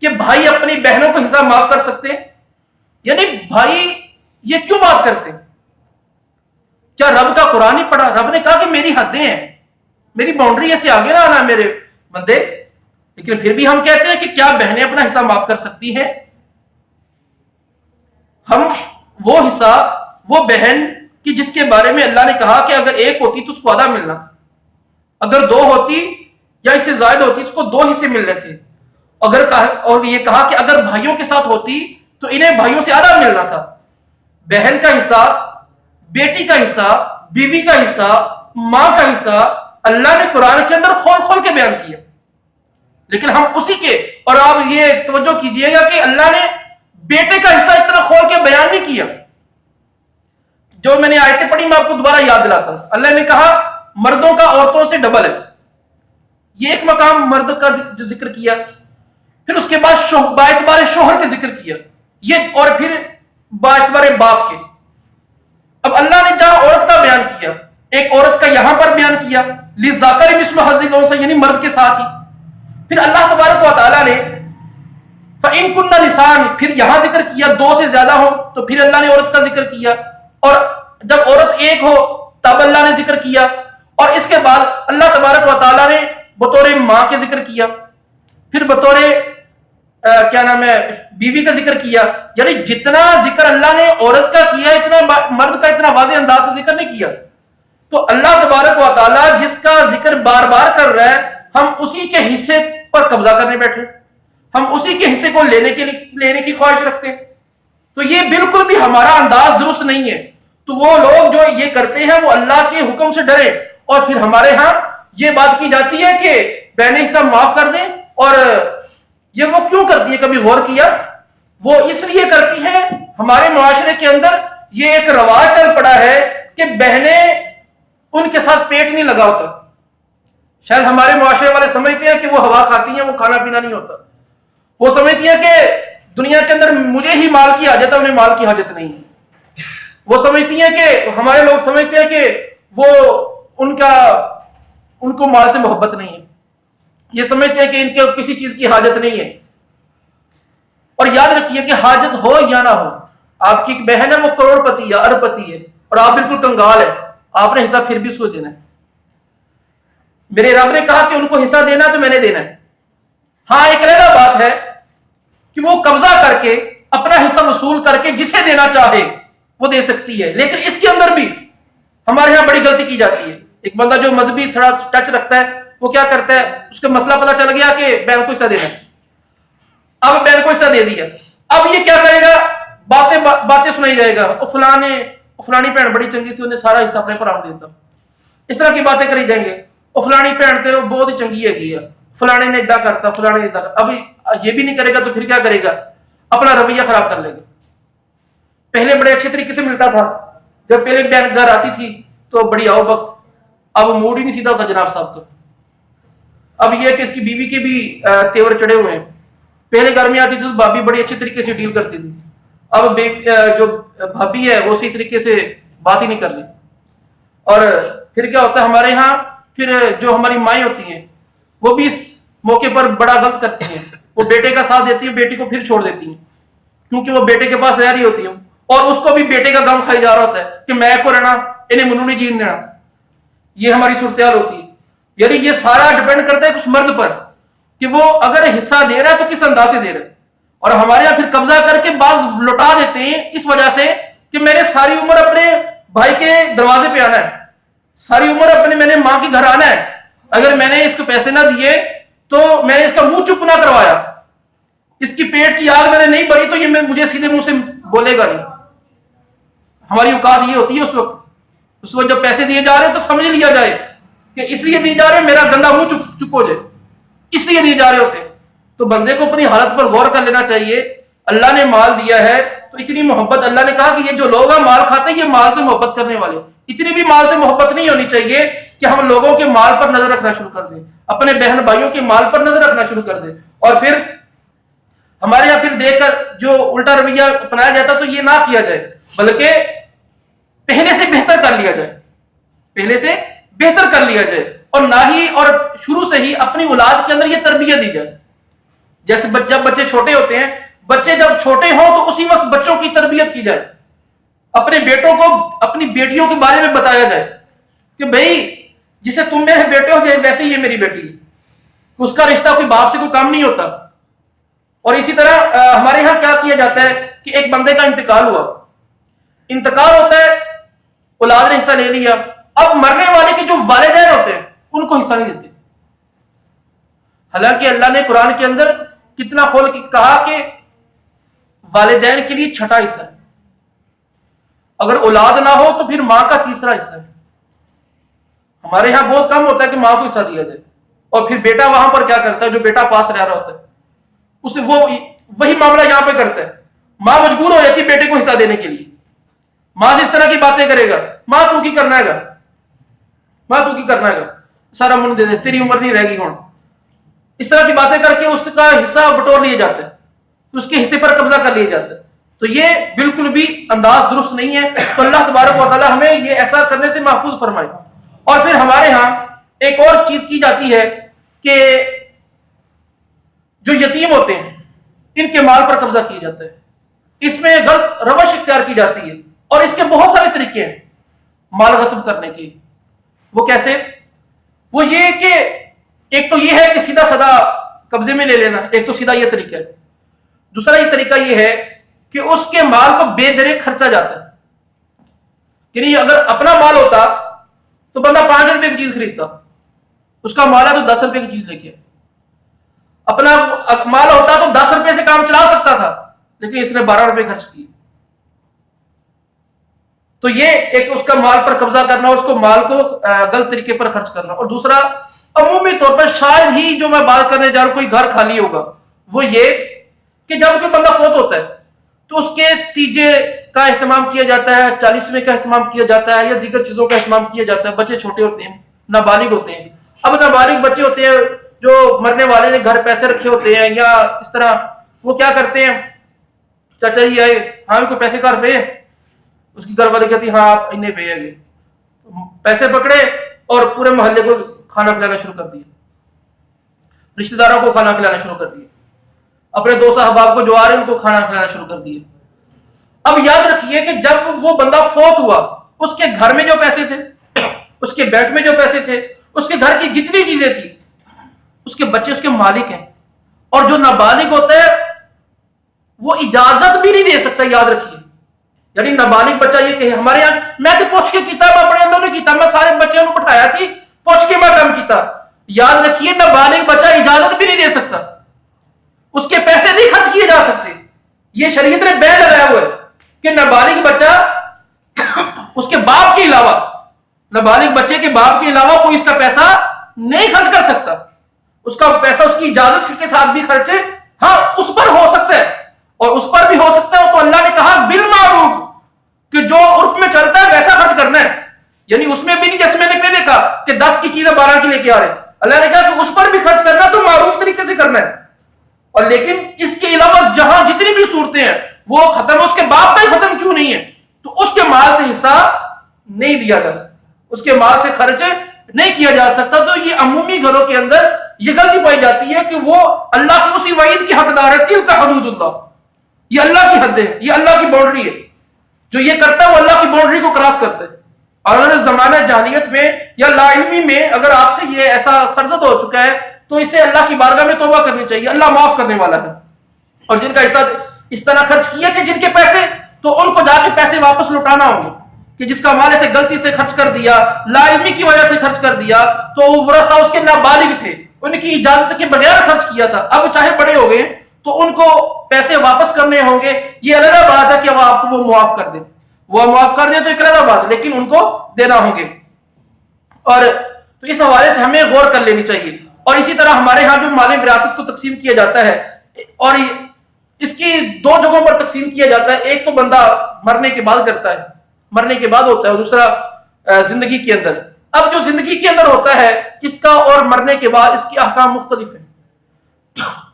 کہ بھائی اپنی بہنوں کو حصہ معاف کر سکتے ہیں؟ یعنی بھائی یہ کیوں معاف کرتے ہیں؟ کیا رب کا قرآن نہیں پڑھا؟ رب نے کہا کہ میری حدیں ہیں، میری باؤنڈری سے آگے نہ آنا میرے بندے، لیکن پھر بھی ہم کہتے ہیں کہ کیا بہنیں اپنا حصہ معاف کر سکتی ہیں؟ ہم وہ حصہ، وہ بہن کی جس کے بارے میں اللہ نے کہا کہ اگر ایک ہوتی تو اس کو آدھا ملنا تھا، اگر دو ہوتی یا اس سے زائد ہوتی اس کو دو حصے ملنے تھے، اور یہ کہا کہ اگر بھائیوں کے ساتھ ہوتی تو انہیں بھائیوں سے آدھا ملنا تھا۔ بہن کا حصہ، بیٹی کا حصہ، بیوی کا حصہ، ماں کا حصہ اللہ نے قرآن کے اندر کھول کھول کے بیان کیا، لیکن ہم اسی کے، اور آپ یہ توجہ کیجئے گا کہ اللہ نے بیٹے کا حصہ اتنا کھول کے بیان نہیں کیا۔ جو میں نے آیتیں پڑھی میں آپ کو دوبارہ یاد دلاتا ہوں۔ اللہ نے کہا مردوں کا عورتوں سے ڈبل ہے، یہ ایک مقام مرد کا جو ذکر کیا، پھر اس کے بعد باعتبار شوہر کا ذکر کیا، یہ، اور پھر باعتبار باپ کے۔ اب اللہ نے جہاں عورت کا بیان کیا، ایک عورت کا یہاں پر بیان کیا لِلذَّكَرِ مِثْلُ حَظِّ الْأُنثَيَيْنِ، یعنی مرد کے ساتھ ہی، پھر اللہ تبارک و تعالیٰ نے فَإِن كُنَّ نِسَاءً، پھر یہاں ذکر کیا دو سے زیادہ ہو تو پھر اللہ نے عورت کا ذکر کیا، اور جب عورت ایک ہو تب اللہ نے ذکر کیا، اور اس کے بعد اللہ تبارک و تعالیٰ نے بطور ماں کے ذکر کیا، پھر بطور کیا نام ہے بیوی کا ذکر کیا۔ یعنی جتنا ذکر اللہ نے عورت کا کیا اتنا مرد کا اتنا واضح انداز سے ذکر نہیں کیا۔ تو اللہ تبارک و تعالیٰ جس کا ذکر بار بار کر رہا ہے، ہم اسی کے حصے پر قبضہ کرنے بیٹھے، ہم اسی کے حصے کو لینے کی خواہش رکھتے ہیں، تو یہ بالکل بھی ہمارا انداز درست نہیں ہے۔ تو وہ لوگ جو یہ کرتے ہیں وہ اللہ کے حکم سے ڈرے، اور پھر ہمارے ہاں یہ بات کی جاتی ہے کہ بہنیں حصہ معاف کر دیں، اور یہ وہ کیوں کرتی ہے؟ کبھی غور کیا؟ وہ اس لیے کرتی ہیں، ہمارے معاشرے کے اندر یہ ایک رواج چل پڑا ہے کہ بہنیں ان کے ساتھ پیٹ نہیں لگا ہوتا۔ شاید ہمارے معاشرے والے سمجھتے ہیں کہ وہ ہوا کھاتی ہیں، وہ کھانا پینا نہیں ہوتا، وہ سمجھتی ہیں کہ دنیا کے اندر مجھے ہی مال کی حاجت ہے، انہیں مال کی حاجت نہیں ہے۔ وہ سمجھتی ہیں کہ ہمارے لوگ سمجھتے ہیں کہ وہ ان کو مال سے محبت نہیں ہے، یہ سمجھتے ہیں کہ ان کو کسی چیز کی حاجت نہیں ہے۔ اور یاد رکھیے کہ حاجت ہو یا نہ ہو، آپ کی ایک بہن ہے وہ کروڑ پتی ہے، ارب پتی ہے، اور آپ بالکل کنگال ہے، آپ نے حصہ پھر بھی اس کو دینا ہے۔ میرے رب نے کہا کہ ان کو حصہ دینا تو میں نے دینا ہے۔ ہاں ایک علیحدہ بات ہے کہ وہ قبضہ کر کے اپنا حصہ وصول کر کے جسے دینا چاہے وہ دے سکتی ہے، لیکن اس کے اندر بھی ہمارے یہاں بڑی غلطی کی جاتی ہے۔ ایک بندہ جو مذہبی تھوڑا ٹچ رکھتا ہے وہ کیا کرتا ہے، اس کا مسئلہ پتہ چل گیا کہ بہن کو حصہ دینا ہے، اب بہن کو حصہ دے دیا، اب یہ کیا کرے گا، باتیں سنائی جائے گا، فلانی بہن بڑی چنگی سی، انہیں سارا حصہ اپنے پر آن دیتا، اس طرح کی باتیں کری جائیں گے، اور فلانی بہن تیرے بہت ہی چنگی ہے، فلانے نے ادا کرتا، فلانے نے ادا کرتا۔ اب یہ بھی نہیں کرے گا تو پھر کیا کرے گا، اپنا رویہ خراب کر لے گا۔ پہلے بڑے اچھے طریقے سے ملتا تھا، جب پہلے بہن گھر آتی تھی تو بڑی آؤ وقت، اب موڈ ہی نہیں سیدھا ہوتا جناب صاحب کا۔ اب یہ کہ اس کی بیوی کے بھی تیور چڑھے ہوئے ہیں، پہلے گھر میں آتی تھی تو بھابھی بڑی اچھے طریقے سے ڈیل کرتی تھی، اب جو بھابھی ہے وہ اسی طریقے سے بات ہی نہیں کر لی۔ اور پھر کیا ہوتا ہے ہمارے ہاں، پھر جو ہماری مائیں ہوتی ہیں وہ بھی اس موقع پر بڑا غلط کرتی ہیں، وہ بیٹے کا ساتھ دیتی ہیں، بیٹی کو پھر چھوڑ دیتی ہیں، کیونکہ وہ بیٹے کے پاس رہ رہی ہوتی ہیں، اور اس کو بھی بیٹے کا غم کھائی جا رہا ہوتا ہے کہ میں کو رہنا، انہیں منو نہیں جین دینا۔ یہ ہماری صورتحال ہوتی ہے۔ یعنی یہ سارا ڈیپینڈ کرتا ہے اس مرد پر کہ وہ اگر حصہ دے رہا ہے تو کس انداز سے دے رہا ہے، اور ہمارے یہاں پھر قبضہ کر کے بعض لوٹا دیتے ہیں اس وجہ سے کہ میں نے ساری عمر اپنے بھائی کے دروازے پہ آنا ہے، ساری عمر میں نے ماں کے گھر آنا ہے، اگر میں نے اس کو پیسے نہ دیے تو میں نے اس کا منہ چپ نہ کروایا اس کی پیٹ کی آگ میں نے نہیں بھری تو یہ مجھے سیدھے منہ سے بولے گا نہیں. ہماری اوقات یہ ہوتی ہے اس وقت جب پیسے دیے جا رہے ہیں تو سمجھ لیا جائے کہ اس لیے دیے جا رہے ہیں میرا گندا منہ چپ ہو جائے, اس لیے دیے جا رہے ہوتے ہیں. تو بندے کو اپنی حالت پر غور کر لینا چاہیے. اللہ نے مال دیا ہے تو اتنی محبت, اللہ نے کہا کہ یہ جو لوگ ہیں مال کھاتے ہیں یہ مال سے محبت کرنے والے, اتنی بھی مال سے محبت نہیں ہونی چاہیے کہ ہم لوگوں کے مال پر نظر رکھنا شروع کر دیں, اپنے بہن بھائیوں کے مال پر نظر رکھنا شروع کر دیں. اور پھر ہمارے یہاں پھر دیکھ کر جو الٹا رویہ اپنایا جاتا تو یہ نہ کیا جائے, بلکہ پہلے سے بہتر کر لیا جائے, پہلے سے بہتر کر لیا جائے. اور نہ ہی اور شروع سے ہی اپنی اولاد کے اندر یہ تربیت دی جائے. جیسے جب بچے چھوٹے ہوتے ہیں, بچے جب چھوٹے ہوں تو اسی وقت بچوں کی تربیت کی جائے. اپنے بیٹوں کو اپنی بیٹیوں کے بارے میں بتایا جائے کہ بھائی جسے تم میرے بیٹے ہو ویسے ہی یہ میری بیٹی ہے, اس کا رشتہ کوئی باپ سے کوئی کم نہیں ہوتا. اور اسی طرح ہمارے یہاں کیا کیا جاتا ہے کہ ایک بندے کا انتقال ہوا, انتقال ہوتا ہے, اولاد نے حصہ لے لیا, اب مرنے والے کے جو والدین ہوتے ہیں ان کو حصہ نہیں دیتے. حالانکہ اللہ نے قرآن کے اندر کتنا کھول کے کہا کہ والدین کے لیے چھٹا حصہ ہے, اگر اولاد نہ ہو تو پھر ماں کا تیسرا حصہ ہے. ہمارے یہاں بہت کم ہوتا ہے کہ ماں کو حصہ دیا جائے, اور پھر بیٹا وہاں پر کیا کرتا ہے, جو بیٹا پاس رہ رہا ہوتا ہے اسے وہی معاملہ یہاں پہ کرتا ہے. ماں مجبور ہو جاتی ہے بیٹے کو حصہ دینے کے لیے, ماں سے اس طرح کی باتیں کرے گا, ماں تو کی کرنا ہے گا, ماں تو کی کرنا ہے گا, سارا من دے دے, تیری عمر نہیں رہ گی ہوں, اس طرح کی باتیں کر کے اس کا حصہ بٹور لیے جاتا ہے, اس کے حصے پر قبضہ کر لیا جاتا ہے. تو یہ بالکل بھی انداز درست نہیں ہے. تو اللہ تبارک و تعالی ہمیں یہ ایسا کرنے سے محفوظ فرمائے. اور پھر ہمارے ہاں ایک اور چیز کی جاتی ہے کہ جو یتیم ہوتے ہیں ان کے مال پر قبضہ کیا جاتا ہے, اس میں غلط روش اختیار کی جاتی ہے, اور اس کے بہت سارے طریقے ہیں مال غصب کرنے کے. وہ کیسے؟ وہ یہ کہ ایک تو یہ ہے کہ سیدھا سادہ قبضے میں لے لینا, ایک تو سیدھا یہ طریقہ ہے. دوسرا یہ طریقہ یہ ہے کہ اس کے مال کو بے درے خرچا جاتا ہے. یعنی اگر اپنا مال ہوتا تو بندہ 5 روپے کی چیز خریدتا, اس کا مال ہے تو 10 روپے کی چیز لے کے, اپنا مال ہوتا تو 10 روپے سے کام چلا سکتا تھا, لیکن اس نے 12 روپے خرچ کیے. تو یہ ایک اس کا مال پر قبضہ کرنا, اس کو مال کو غلط طریقے پر خرچ کرنا. اور دوسرا عمومی طور پر شاید ہی جو میں بات کرنے جا رہا ہوں کوئی گھر خالی ہوگا, وہ یہ کہ جب کوئی بندہ فوت ہوتا ہے تو اس کے تیجے کا اہتمام کیا جاتا ہے, 40ویں کا اہتمام کیا جاتا ہے, یا دیگر چیزوں کا اہتمام کیا جاتا ہے. بچے چھوٹے ہوتے ہیں, نابالغ ہوتے ہیں. اب نابالغ بچے ہوتے ہیں جو مرنے والے نے گھر پیسے رکھے ہوتے ہیں یا اس طرح, وہ کیا کرتے ہیں, چاچا جی آئے, ہاں کوئی پیسے گھر پہ, اس کی گھر والی کہتی ہاں آپ انہیں پہ گے, پیسے پکڑے اور پورے محلے کو کھانا کھلانا شروع کر دیا, رشتہ داروں کو کھانا کھلانا شروع کر دیا, اپنے دوست احباب کو جو آ رہے ہیں ان کو کھانا کھلانا شروع کر دیا. اب یاد رکھیے کہ جب وہ بندہ فوت ہوا, اس کے گھر میں جو پیسے تھے, اس کے بینک میں جو پیسے تھے, اس کے گھر کی جتنی چیزیں تھیں, اس کے بچے اس کے مالک ہیں. اور جو نابالغ ہوتا ہے وہ اجازت بھی نہیں دے سکتا, یاد رکھیے. یعنی نابالغ بچہ یہ کہ ہمارے یہاں میں تو پوچھ کے کیتا, میں اپنے اندر نہیں کیتا, میں سارے بچوں کو بٹھایا سی پوچھ کے میں کام کیتا. یاد رکھیے نابالغ بچہ اجازت بھی نہیں دے سکتا, اس کے پیسے نہیں خرچ کیے جا سکتے. یہ شریعت نے بین لگایا ہوا ہے کہ نابالغ بچہ اس کے باپ کے علاوہ, نابالغ بچے کے باپ کے علاوہ کوئی اس کا پیسہ نہیں خرچ کر سکتا. اس کا پیسہ اس کی اجازت کے ساتھ بھی خرچے, ہاں اس پر ہو سکتا ہے اور اس پر بھی ہو سکتا ہے. تو اللہ نے کہا بالمعروف کہ جو عرف میں چلتا ہے ویسا خرچ کرنا ہے. یعنی اس میں بھی نہیں جیسے میں نے پہلے کہا کہ 10 کی چیزیں 12 کی لے کے آ رہے, اللہ نے کہا کہ اس پر بھی خرچ کرنا تو معروف طریقے سے کرنا ہے. اور لیکن اس کے علاوہ جہاں جتنی بھی صورتیں ہیں وہ ختم, اس کے باپ کا ہی ختم کیوں نہیں ہے, تو اس کے مال سے حصہ نہیں دیا جا سکتا, اس کے مال سے خرچ نہیں کیا جا سکتا. تو یہ عمومی گھروں کے اندر یہ غلطی پائی جاتی ہے کہ وہ اللہ کی اسی وعید کی حقدار ہے, تلک حدود اللہ, یہ اللہ کی حد ہے, یہ اللہ کی باؤنڈری ہے. جو یہ کرتا ہے وہ اللہ کی باؤنڈری کو کراس کرتا ہے. اور اگر زمانہ جاہلیت میں یا لا علمی میں اگر آپ سے یہ ایسا سرزد ہو چکا ہے تو اسے اللہ کی بارگاہ میں توبہ کرنی چاہیے, اللہ معاف کرنے والا ہے. اور جن کا حصہ اس طرح خرچ کیے تھے جن کے پیسے, تو ان کو جا کے پیسے واپس لوٹانا ہوں گے. کہ جس کا مال ایسے غلطی سے خرچ کر دیا, لا علمی کی وجہ سے خرچ کر دیا, تو ورثہ اس کے نابالغ تھے, ان کی اجازت کے بغیر خرچ کیا تھا, اب چاہے بڑے ہو گئے تو ان کو پیسے واپس کرنے ہوں گے، یہ علیحدہ بات ہے کہ وہ آپ کو وہ معاف کر دیں، وہ معاف کر دیں تو ایک علیحدہ بات ہے، لیکن ان کو دینا ہوں گے۔ اور تو اس حوالے سے ہمیں غور کر لینی چاہیے۔ اور اسی طرح ہمارے ہاں جو مال وراثت کو تقسیم کیا جاتا ہے، اور اس کی دو جگہوں پر تقسیم کیا جاتا ہے، ایک تو بندہ مرنے کے بعد کرتا ہے، مرنے کے بعد ہوتا ہے، اور دوسرا زندگی کے اندر۔ اب جو زندگی کے اندر ہوتا ہے اس کا اور مرنے کے بعد اس کے احکام مختلف ہیں۔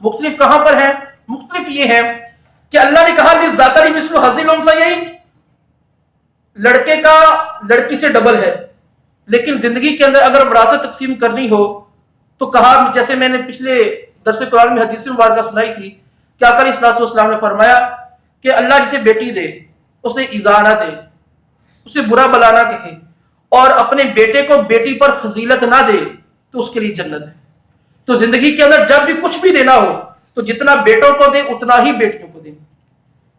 مختلف کہاں پر ہیں؟ مختلف یہ ہے کہ اللہ نے کہا للذکر مثل حظ الانثیین، لڑکے کا لڑکی سے ڈبل ہے، لیکن زندگی کے اندر اگر وراثت تقسیم کرنی ہو تو کہا، جیسے میں نے پچھلے درس قرآن میں حدیث مبارکہ سنائی تھی کہ آقا علیہ الصلوۃ والسلام نے فرمایا کہ اللہ جسے بیٹی دے اسے ایذا نہ دے، اسے برا بلا نہ کہے، اور اپنے بیٹے کو بیٹی پر فضیلت نہ دے تو اس کے لیے جنت ہے۔ تو زندگی کے اندر جب بھی کچھ بھی دینا ہو تو جتنا بیٹوں کو دے اتنا ہی بیٹیوں کو دے،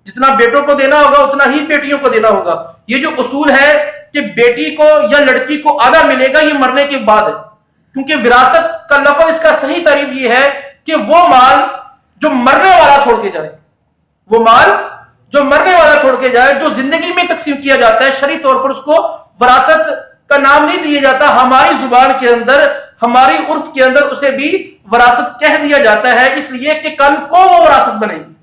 جتنا بیٹوں کو دینا ہوگا اتنا ہی بیٹیوں کو دینا ہوگا۔ یہ جو اصول ہے کہ بیٹی کو یا لڑکی کو آدھا ملے گا، یہ مرنے کے بعد ہے، کیونکہ وراثت کا لفظ اس کا صحیح تعریف یہ ہے کہ وہ مال جو مرنے والا چھوڑ کے جائے، وہ مال جو مرنے والا چھوڑ کے جائے، جو زندگی میں تقسیم کیا جاتا ہے، شرعی طور پر اس کو وراثت کا نام نہیں دیا جاتا، ہماری زبان کے اندر، ہماری عرف کے اندر اسے بھی وراثت کہہ دیا جاتا ہے، اس لیے کہ کل کو وہ وراثت بنے گی،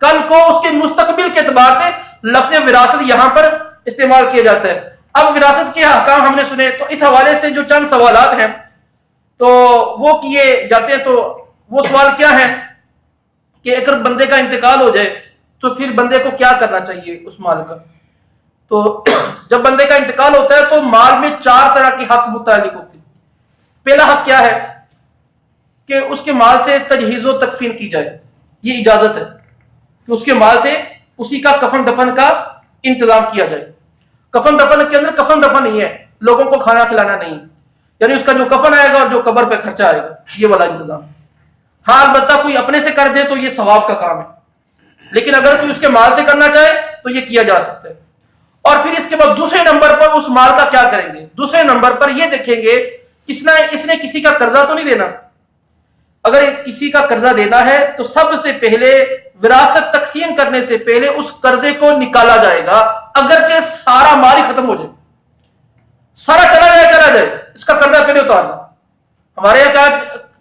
کل کو اس کے مستقبل کے اعتبار سے لفظ وراثت یہاں پر استعمال کیا جاتا ہے۔ اب وراثت کے احکام ہم نے سنے، تو اس حوالے سے جو چند سوالات ہیں تو وہ کیے جاتے ہیں۔ تو وہ سوال کیا ہے کہ اگر بندے کا انتقال ہو جائے تو پھر بندے کو کیا کرنا چاہیے اس مال کا؟ تو جب بندے کا انتقال ہوتا ہے تو مال میں 4 طرح کے حق متعلق ہوتے ہیں۔ پہلا حق کیا ہے کہ اس کے مال سے تجہیز و تکفین کی جائے، یہ اجازت ہے کہ اس کے مال سے اسی کا کفن دفن کا انتظام کیا جائے۔ کفن دفن کے اندر کفن دفن نہیں ہے، لوگوں کو کھانا کھلانا نہیں، یعنی اس کا جو کفن آئے گا اور جو قبر پہ خرچہ آئے گا، یہ والا انتظام۔ ہاں البتہ کوئی اپنے سے کر دے تو یہ ثواب کا کام ہے، لیکن اگر کوئی اس کے مال سے کرنا چاہے تو یہ کیا جا سکتا ہے۔ اور پھر اس کے بعد دوسرے نمبر پر اس مال کا کیا کریں گے؟ دوسرے نمبر پر یہ دیکھیں گے اس نے کسی کا قرضہ تو نہیں دینا۔ اگر کسی کا قرضہ دینا ہے تو سب سے پہلے وراثت تقسیم کرنے سے پہلے اس قرضے کو نکالا جائے گا، اگرچہ سارا مال ہی ختم ہو جائے، سارا چلا جائے، اس کا قرضہ پہلے اتارنا۔ ہمارے یہاں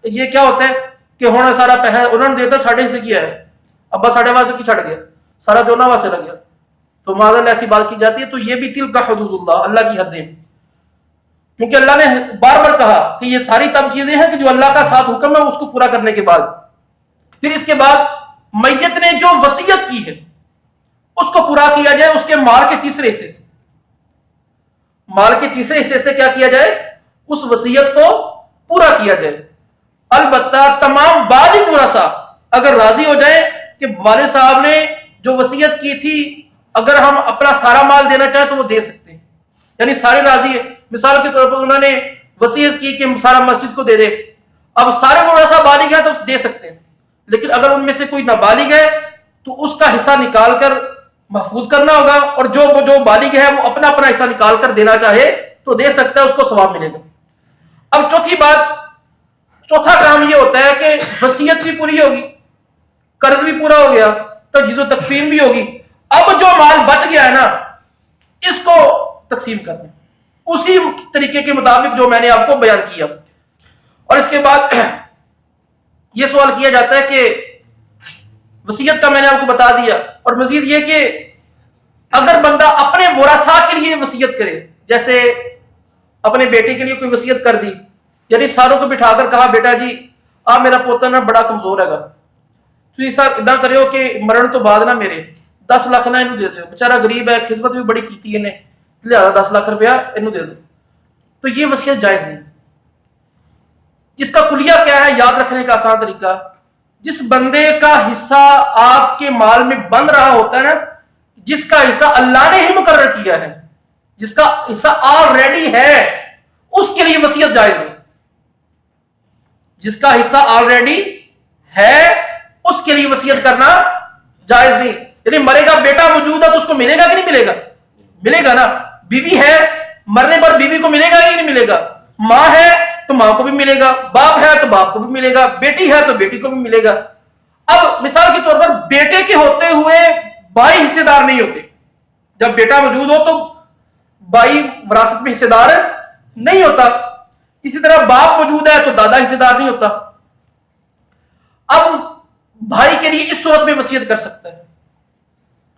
یہ کیا ہوتا ہے کہ ہونا سارا پیسہ انہوں نے دیتا 6.5 کیا ہے، ابا 8.5 کی چھٹ گیا، سارا جو نہ چلا گیا، تو معاذ ایسی بات کی جاتی ہے۔ تو یہ بھی تلک حدود اللہ، اللہ کی حدیں، کیونکہ اللہ نے بار بار کہا کہ یہ ساری تب چیزیں ہیں کہ جو اللہ کا ساتھ حکم ہے اس کو پورا کرنے کے بعد۔ پھر اس کے بعد میت نے جو وصیت کی ہے اس کو پورا کیا جائے، اس کے مال کے تیسرے حصے سے، مال کے تیسرے حصے سے کیا کیا جائے؟ اس وصیت کو پورا کیا جائے۔ البتہ تمام بالغ ورثاء اگر راضی ہو جائیں کہ والد صاحب نے جو وصیت کی تھی اگر ہم اپنا سارا مال دینا چاہیں تو وہ دے سکتے ہیں، یعنی سارے راضی ہیں۔ مثال کے طور پر انہوں نے وصیت کی کہ سارا مسجد کو دے دے، اب سارے ورثاء بالغ ہیں تو دے سکتے ہیں، لیکن اگر ان میں سے کوئی نابالغ ہے تو اس کا حصہ نکال کر محفوظ کرنا ہوگا، اور جو بالغ ہے وہ اپنا حصہ نکال کر دینا چاہے تو دے سکتا ہے، اس کو ثواب ملے گا۔ اب چوتھا کام یہ ہوتا ہے کہ وصیت بھی پوری ہوگی، قرض بھی پورا ہو گیا، تجہیز و تکفین بھی ہوگی، اب جو مال بچ گیا ہے نا اس کو تقسیم کرنا اسی طریقے کے مطابق جو میں نے آپ کو بیان کیا۔ اور اس کے بعد یہ سوال کیا جاتا ہے کہ وصیت کا میں نے آپ کو بتا دیا، اور مزید یہ کہ اگر بندہ اپنے ورثاء کے لیے وصیت کرے، جیسے اپنے بیٹے کے لیے کوئی وصیت کر دی، یعنی ساروں کو بٹھا کر کہا بیٹا جی آپ میرا پوتا نا بڑا کمزور ہے گا، تو یہ سب ادا کریو کہ مرن تو بعد نہ میرے 10 لاکھ نہ انہوں دے دو، بیچارہ غریب ہے، خدمت بھی بڑی کی انہیں، لہذا 10 لاکھ روپیہ انہوں دے دو، تو یہ وصیت جائز نہیں۔ اس کا کلیہ کیا ہے یاد رکھنے کا آسان طریقہ، جس بندے کا حصہ آپ کے مال میں بن رہا ہوتا ہے نا، جس کا حصہ اللہ نے ہی مقرر کیا ہے، جس کا حصہ آلریڈی ہے، اس کے لیے وصیت جائز نہیں۔ جس کا حصہ آلریڈی ہے اس کے لیے وصیت کرنا جائز نہیں۔ یعنی مرے گا بیٹا موجود ہے تو اس کو ملے گا کہ نہیں ملے گا؟ ملے گا نا۔ بیوی ہے، مرنے پر بیوی کو ملے گا کہ نہیں ملے گا؟ ماں ہے تو ماں کو بھی ملے گا، باپ ہے تو باپ کو بھی ملے گا، بیٹی ہے تو بیٹی کو بھی ملے گا۔ اب مثال کے طور پر بیٹے کے ہوتے ہوئے بھائی حصے دار نہیں ہوتے. جب بیٹا موجود ہو تو بھائی وراثت میں حصے دار نہیں ہوتا. اسی طرح باپ موجود ہے تو دادا حصے دار نہیں ہوتا. اب بھائی کے لیے اس صورت میں وصیت کر سکتا ہے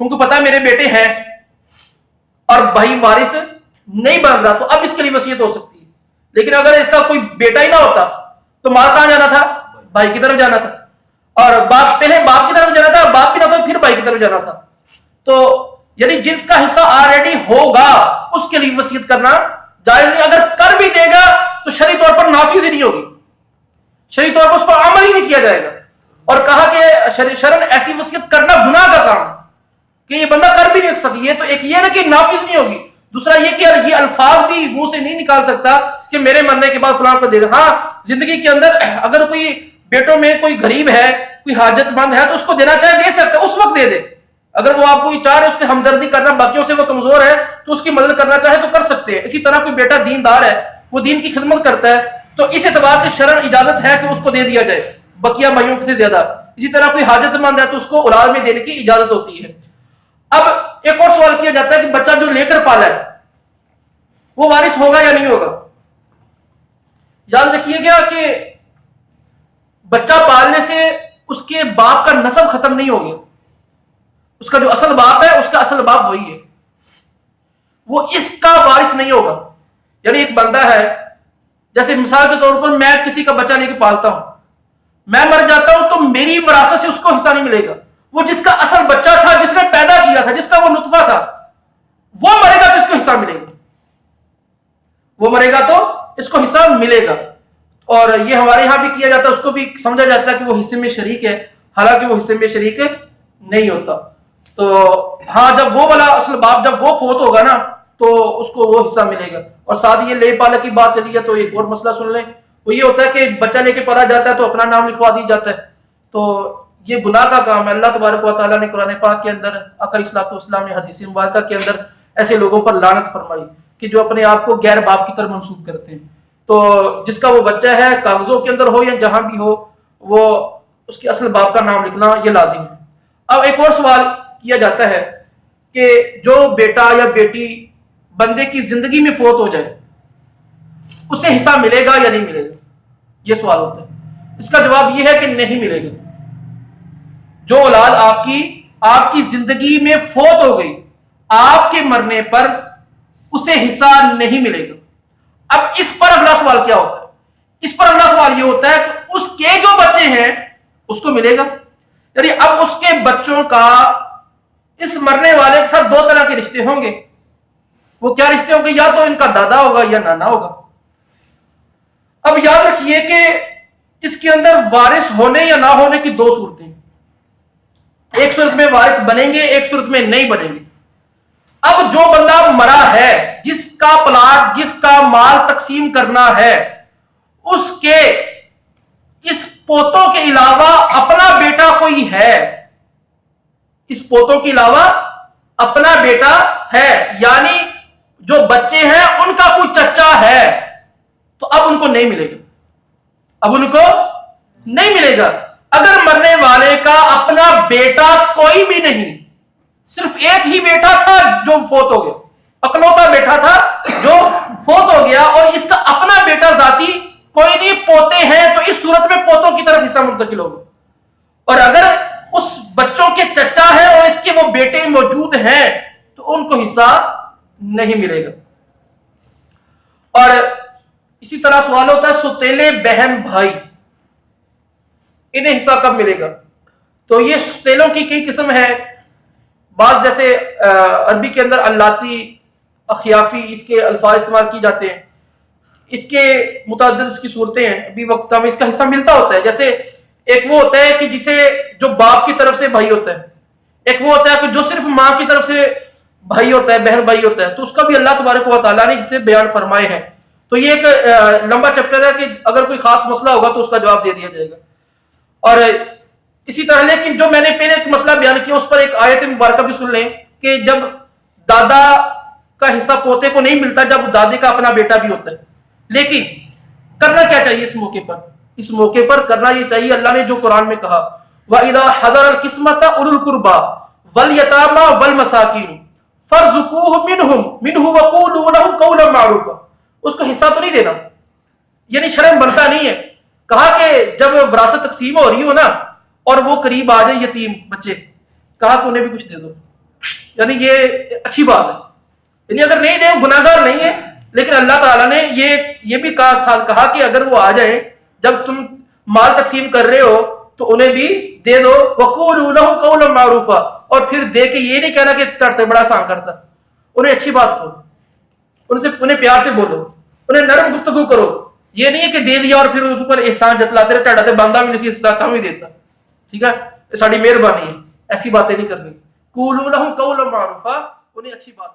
کیونکہ پتا میرے بیٹے ہیں اور بھائی وارث نہیں بن رہا, تو اب اس کے لیے وصیت ہو سکتی ہے. لیکن اگر اس کا کوئی بیٹا ہی نہ ہوتا تو مال کہاں جانا تھا؟ بھائی کی طرف جانا تھا. اور باپ پہلے باپ کی طرف جانا تھا, باپ کی طرف پھر بھائی کی طرف جانا تھا. تو یعنی جس کا حصہ آلریڈی ہوگا اس کے لیے وصیت کرنا جائز نہیں. اگر کر بھی دے گا تو شرعی طور پر نافذ ہی نہیں ہوگی, شرعی طور پر اس پر عمل ہی نہیں کیا جائے گا. اور کہا کہ شرعن ایسی وصیت کرنا گناہ کا کام کہ یہ بندہ کر بھی نہیں سکتا. یہ تو ایک یہ نا کہ نافذ نہیں ہوگی, دوسرا یہ کہ یہ الفاظ بھی منہ سے نہیں نکال سکتا کہ میرے مرنے کے بعد فلاں کو دے دے. ہاں زندگی کے اندر اگر کوئی بیٹوں میں کوئی غریب ہے, کوئی حاجت مند ہے تو اس کو دینا چاہے دے سکتا ہے, اس وقت دے دے. اگر وہ آپ کو چاہ رہے اس کی ہمدردی کرنا, باقیوں سے وہ کمزور ہے تو اس کی مدد کرنا چاہے تو کر سکتے ہیں. اسی طرح کوئی بیٹا دیندار ہے, وہ دین کی خدمت کرتا ہے, تو اس اعتبار سے شرع اجازت ہے کہ اس کو دے دیا جائے بقیہ بھائیوں سے زیادہ. اسی طرح کوئی حاجت مند ہے تو اس کو اولاد میں دینے کی اجازت ہوتی ہے. اب ایک اور سوال کیا جاتا ہے کہ بچہ جو لے کر پالا ہے وہ وارث ہوگا یا نہیں ہوگا. یاد رکھیے گا کہ بچہ پالنے سے اس کے باپ کا نسب ختم نہیں ہو گیا. اس کا جو اصل باپ ہے اس کا اصل باپ وہی ہے, وہ اس کا وارث نہیں ہوگا. یعنی ایک بندہ ہے, جیسے مثال کے طور پر میں کسی کا بچہ لے کے پالتا ہوں, میں مر جاتا ہوں تو میری وراثت سے اس کو حصہ نہیں ملے گا. وہ جس کا اصل بچہ تھا, جس نے پیدا کیا تھا, جس کا وہ نطفہ تھا, وہ مرے گا تو اس کو حصہ ملے گا, وہ مرے گا تو اس کو حصہ ملے گا. اور یہ ہمارے یہاں بھی کیا جاتا ہے, اس کو بھی سمجھا جاتا ہے کہ وہ حصے میں شریک ہے, حالانکہ وہ حصے میں شریک نہیں ہوتا. تو ہاں جب وہ والا اصل باپ جب وہ فوت ہوگا نا تو اس کو وہ حصہ ملے گا. اور ساتھ یہ لے پالے کی بات چلی ہے تو ایک اور مسئلہ سن لیں, وہ یہ ہوتا ہے کہ بچہ لے کے پالا جاتا ہے تو اپنا نام لکھوا دیا جاتا ہے. تو یہ گناہ کا کام ہے. اللہ تبارک و تعالیٰ نے قرآن پاک کے اندر, آقا الصلوۃ والسلام نے حدیث مبارکہ کے اندر ایسے لوگوں پر لعنت فرمائی کہ جو اپنے آپ کو غیر باپ کی طرف منسوب کرتے ہیں. تو جس کا وہ بچہ ہے, کاغذوں کے اندر ہو یا جہاں بھی ہو, وہ اس کے اصل باپ کا نام لکھنا یہ لازم ہے. اب ایک اور سوال کیا جاتا ہے کہ جو بیٹا یا بیٹی بندے کی زندگی میں فوت ہو جائے اسے حصہ ملے گا یا نہیں ملے گا, یہ سوال ہوتا ہے. اس کا جواب یہ ہے کہ نہیں ملے گا. جو اولاد آپ کی زندگی میں فوت ہو گئی, آپ کے مرنے پر اسے حصہ نہیں ملے گا. اب اس پر اگلا سوال کیا ہوتا ہے؟ اس پر اگلا سوال یہ ہوتا ہے کہ اس کے جو بچے ہیں اس کو ملے گا. یعنی اب اس کے بچوں کا اس مرنے والے کے ساتھ دو طرح کے رشتے ہوں گے. وہ کیا رشتے ہوں گے؟ یا تو ان کا دادا ہوگا یا نانا ہوگا. اب یاد رکھیے کہ اس کے اندر وارث ہونے یا نہ ہونے کی دو صورتیں, ایک صورت میں وارث بنیں گے, ایک صورت میں نہیں بنیں گے. اب جو بندہ مرا ہے, جس کا پلاٹ, جس کا مال تقسیم کرنا ہے, اس کے اس پوتوں کے علاوہ اپنا بیٹا کوئی ہے, اس پوتوں کے علاوہ اپنا بیٹا ہے, یعنی جو بچے ہیں ان کا کوئی چچا ہے, تو اب ان کو نہیں ملے گا. اب ان کو نہیں ملے گا. اگر مرنے والے کا اپنا بیٹا کوئی بھی نہیں, صرف ایک ہی بیٹا تھا جو فوت ہو گیا, اکلوتا بیٹا تھا جو فوت ہو گیا, اور اس کا اپنا بیٹا ذاتی کوئی نہیں, پوتے ہیں, تو اس صورت میں پوتوں کی طرف حصہ منتقل ہوگا. اور اگر اس بچوں کے چچا ہے اور اس کے وہ بیٹے موجود ہیں تو ان کو حصہ نہیں ملے گا. اور اسی طرح سوال ہوتا ہے سوتیلے بہن بھائی, انہیں حصہ کب ملے گا؟ تو یہ سوتیلوں کی کئی قسم ہے. بعض جیسے عربی کے اندر اللاتی, اخیافی, اس کے الفاظ استعمال کی جاتے ہیں. اس کے متعدد اس کی صورتیں ہیں, ابھی وقت کم, اس کا حصہ ملتا ہوتا ہے. جیسے ایک وہ ہوتا ہے کہ جسے جو باپ کی طرف سے بھائی ہوتا ہے, ایک وہ ہوتا ہے کہ جو صرف ماں کی طرف سے بھائی ہوتا ہے, بہن بھائی ہوتا ہے, تو اس کا بھی اللہ تبارک و تعالیٰ نے اسے بیان فرمائے ہیں. تو یہ ایک لمبا چیپٹر ہے کہ اگر کوئی خاص مسئلہ ہوگا تو اس کا جواب دے دیا جائے گا. اور اسی طرح, لیکن جو میں نے پہلے ایک مسئلہ بیان کیا اس پر ایک آیت مبارکہ بھی سن لیں کہ جب دادا کا حصہ پوتے کو نہیں ملتا جب دادے کا اپنا بیٹا بھی ہوتا ہے. لیکن کرنا کیا چاہیے اس موقع پر؟ اس موقع پر کرنا یہ چاہیے اللہ نے جو قرآن میں کہا, وَإِذَا حَضَرَ الْقِسْمَةَ أُولُو الْقُرْبَى وَالْيَتَامَى وَالْمَسَاكِينُ فَارْزُقُوهُم مِّنْهُ وَقُولُوا لَهُمْ قَوْلًا مَّعْرُوفًا. اس کو حصہ تو نہیں دینا، یعنی شرم بنتا نہیں ہے. کہا کہ جب وراثت تقسیم ہو رہی ہو نا اور وہ قریب آ جائے یتیم بچے، کہا کہ انہیں بھی کچھ دے دو. یعنی یہ اچھی بات ہے، یعنی اگر نہیں دے گناہ گار نہیں ہے، لیکن اللہ تعالیٰ نے یہ بھی کہا کہ اگر وہ آ جائیں جب تم مال تقسیم کر رہے ہو تو انہیں بھی دے دو. وَقُولُوا لَهُمْ قَوْلًا مَّعْرُوفًا، اور پھر دے کے یہ نہیں کہنا کہ کرتے بڑا آسان کرتا، انہیں اچھی بات کرو، انہیں پیار سے بولو، انہیں نرم گفتگو کرو. یہ نہیں ہے کہ دے دیا اور پھر ان پر احسان جتلاتے رہے، ٹاڑا تے باندھا بھی نہیں اصلاح بھی دیتا، ٹھیک ہے ساری مہربانی ہے، ایسی باتیں نہیں کرنی. قُولُوا لَهُمْ قَوْلًا مَّعْرُوفًا، انہیں اچھی بات